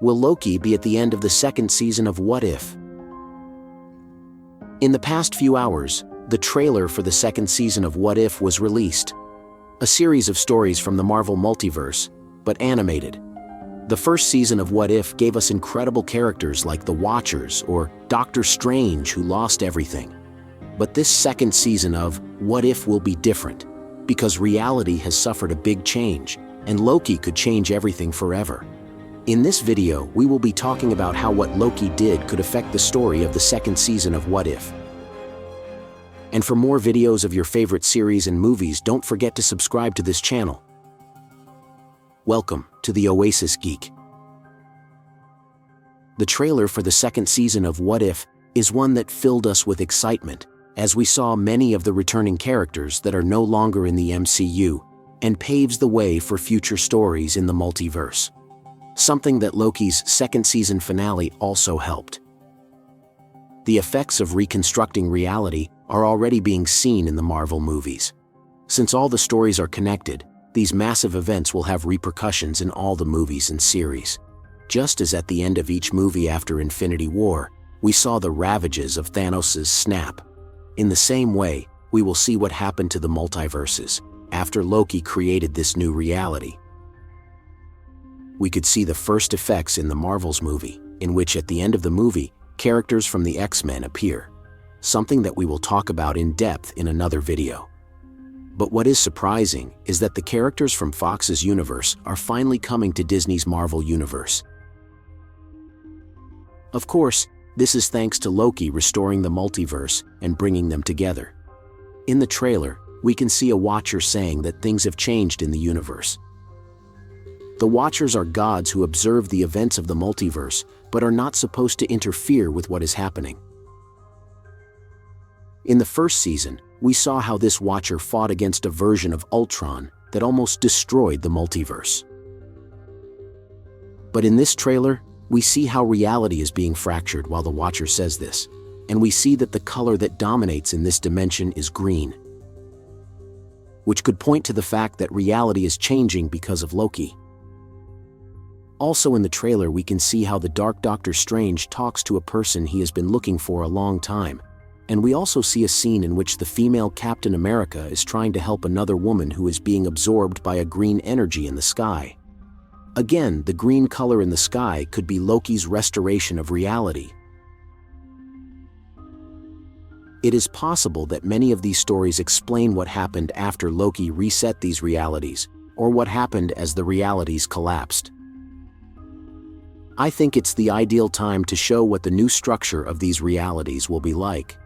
Will Loki be at the end of the second season of What If? In the past few hours, the trailer for the second season of What If was released. A series of stories from the Marvel Multiverse, but animated. The first season of What If gave us incredible characters like the Watchers or Doctor Strange, who lost everything. But this second season of What If will be different, because reality has suffered a big change, and Loki could change everything forever. In this video, we will be talking about how what Loki did could affect the story of the second season of What If. And for more videos of your favorite series and movies, don't forget to subscribe to this channel. Welcome to the Oasis Geek. The trailer for the second season of What If is one that filled us with excitement, as we saw many of the returning characters that are no longer in the MCU, and paves the way for future stories in the multiverse. Something that Loki's second season finale also helped. The effects of reconstructing reality are already being seen in the Marvel movies. Since all the stories are connected, these massive events will have repercussions in all the movies and series. Just as at the end of each movie after Infinity War, we saw the ravages of Thanos' snap. In the same way, we will see what happened to the multiverses after Loki created this new reality. We could see the first effects in the Marvel's movie, in which at the end of the movie, characters from the X-Men appear, something that we will talk about in depth in another video. But what is surprising is that the characters from Fox's universe are finally coming to Disney's Marvel universe. Of course, this is thanks to Loki restoring the multiverse and bringing them together. In the trailer, we can see a Watcher saying that things have changed in the universe. The Watchers are gods who observe the events of the multiverse, but are not supposed to interfere with what is happening. In the first season, we saw how this Watcher fought against a version of Ultron that almost destroyed the multiverse. But in this trailer, we see how reality is being fractured while the Watcher says this, and we see that the color that dominates in this dimension is green, which could point to the fact that reality is changing because of Loki. Also in the trailer, we can see how the Dark Doctor Strange talks to a person he has been looking for a long time, and we also see a scene in which the female Captain America is trying to help another woman who is being absorbed by a green energy in the sky. Again, the green color in the sky could be Loki's restoration of reality. It is possible that many of these stories explain what happened after Loki reset these realities, or what happened as the realities collapsed. I think it's the ideal time to show what the new structure of these realities will be like.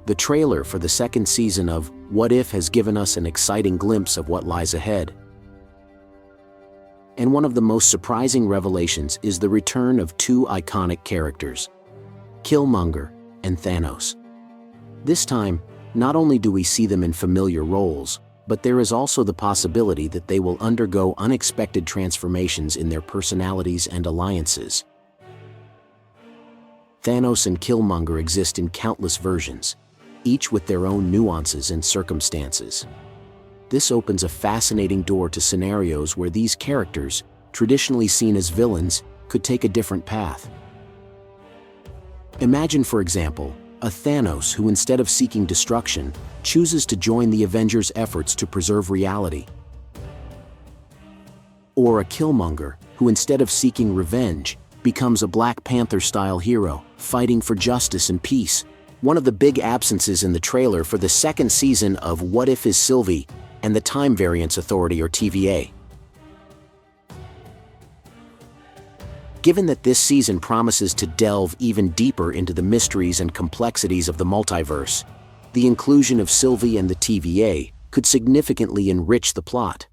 The trailer for the second season of What If has given us an exciting glimpse of what lies ahead. And one of the most surprising revelations is the return of two iconic characters, Killmonger and Thanos. This time, not only do we see them in familiar roles, but there is also the possibility that they will undergo unexpected transformations in their personalities and alliances. Thanos and Killmonger exist in countless versions, each with their own nuances and circumstances. This opens a fascinating door to scenarios where these characters, traditionally seen as villains, could take a different path. Imagine, for example, a Thanos who, instead of seeking destruction, chooses to join the Avengers' efforts to preserve reality. Or a Killmonger who, instead of seeking revenge, becomes a Black Panther-style hero, fighting for justice and peace. One of the big absences in the trailer for the second season of What If is Sylvie and the Time Variance Authority, or TVA. Given that this season promises to delve even deeper into the mysteries and complexities of the multiverse, the inclusion of Sylvie and the TVA could significantly enrich the plot.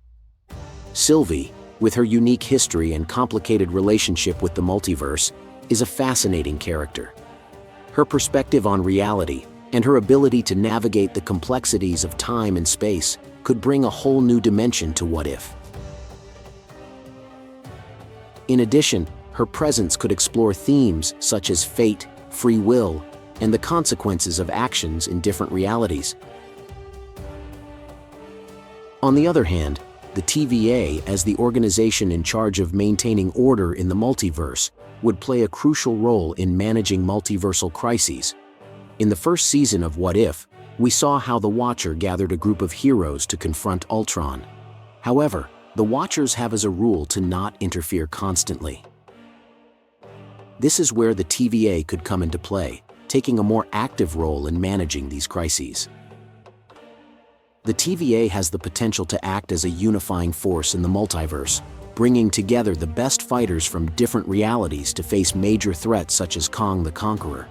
Sylvie, with her unique history and complicated relationship with the multiverse, is a fascinating character. Her perspective on reality and her ability to navigate the complexities of time and space could bring a whole new dimension to What If. In addition, her presence could explore themes such as fate, free will, and the consequences of actions in different realities. On the other hand, the TVA, as the organization in charge of maintaining order in the multiverse, would play a crucial role in managing multiversal crises. In the first season of What If, we saw how the Watcher gathered a group of heroes to confront Ultron. However, the Watchers have as a rule to not interfere constantly. This is where the TVA could come into play, taking a more active role in managing these crises. The TVA has the potential to act as a unifying force in the multiverse, bringing together the best fighters from different realities to face major threats such as Kong the Conqueror.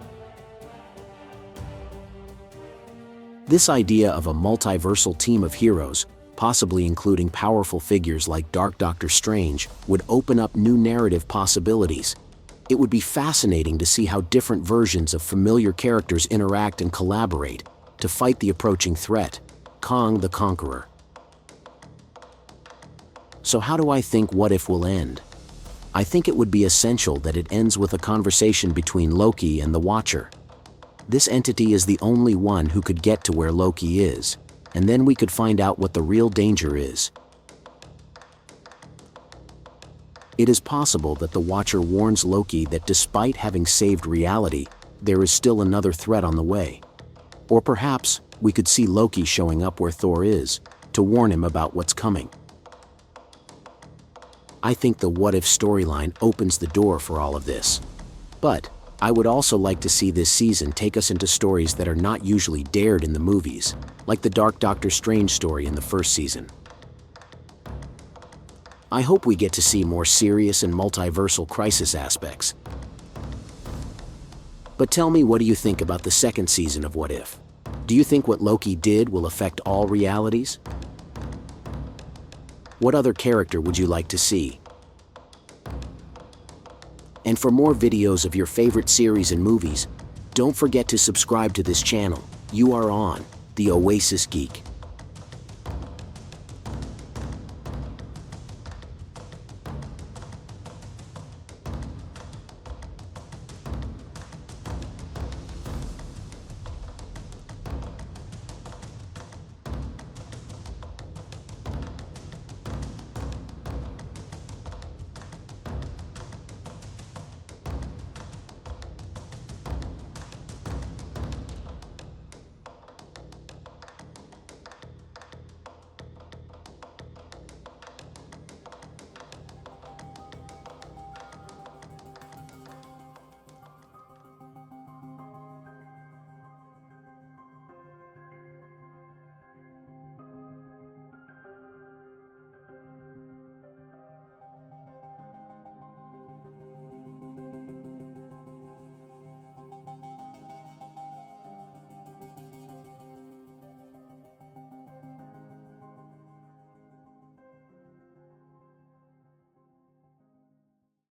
This idea of a multiversal team of heroes, possibly including powerful figures like Dark Doctor Strange, would open up new narrative possibilities. It would be fascinating to see how different versions of familiar characters interact and collaborate to fight the approaching threat, Kong the Conqueror. So how do I think What If will end? I think it would be essential that it ends with a conversation between Loki and the Watcher. This entity is the only one who could get to where Loki is, and then we could find out what the real danger is. It is possible that the Watcher warns Loki that despite having saved reality, there is still another threat on the way. Or perhaps, we could see Loki showing up where Thor is, to warn him about what's coming. I think the What If storyline opens the door for all of this. But I would also like to see this season take us into stories that are not usually dared in the movies, like the Dark Doctor Strange story in the first season. I hope we get to see more serious and multiversal crisis aspects. But tell me, what do you think about the second season of What If? Do you think what Loki did will affect all realities? What other character would you like to see? And for more videos of your favorite series and movies, don't forget to subscribe to this channel. You are on The Oasis Geek.